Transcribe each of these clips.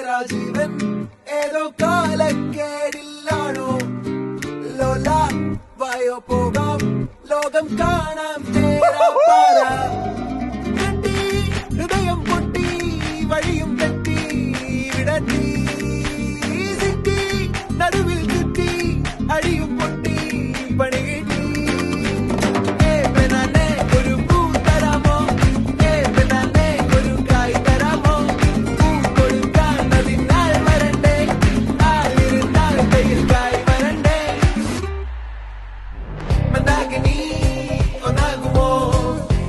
മേരാ ജീവൻ ഏതോ കാലക്കേടില്ലാണോ ലോല വായോ പോകാം ലോകം കാണാം തേരാ പാര കെട്ടി ഹൃദയം പൊട്ടി വഴിയും തെറ്റി വിടത്തി സിറ്റി നടുവിൽ ചുറ്റി അടിയും പൊട്ടി പണി കിട്ടി ഒരു പൂ തരാമോ ഒരു കായ് തരാമോ പൂ കൊടുക്കാൻ അതിനാൽ വരണ്ടേ ആളിരുന്നാൽ കയ്യിൽ കായ് വരണ്ടേ മന്ദാകിനി ഒന്നാകുമോ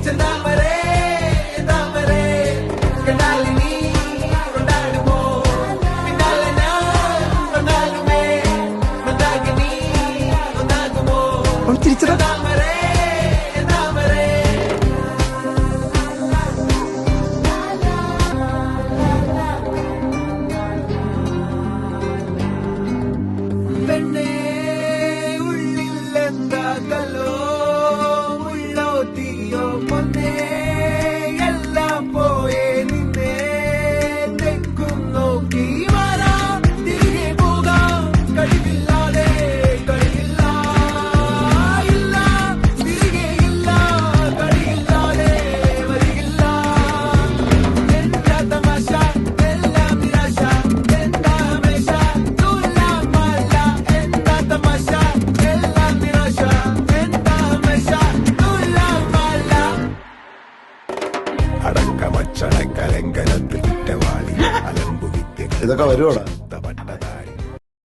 ചെന്താമരേ താമരേ കണ്ടാലിനി കൊണ്ടാടുമോ പിന്നാലെ ഞാൻ കൊണ്ടാലുമേ മന്ദാകിനി ഒന്നാകുമോ ചെന്താമരേ താമരേ പെണ്ണേ ഉള്ളിൽ എന്താ കല്ലോ ഉള്ളോ തീയോ പൊന്നേ എല്ലാം പോയേ നിന്നെ തെക്കും നോക്കി വരാം തിരികെ പോകാം കഴിവില്ലാതെ കഴിയില്ല ഇല്ല തിരികെ ഇല്ല കഴിയില്ലാതെ വരികില്ല എന്താ തമാശ എല്ലാം നിരാശ എന്താ ഹമേശ തുലാമല്ല എന്താ തമാശ എല്ലാം നിരാശ എന്താ ഹമേശ തുലാമല്ല അടക്കമച്ചടക്കലങ്കനത്തിൽ കുറ്റവാളി അലമ്പു വിദ്യ ഇതൊക്കെ വരുവാടാ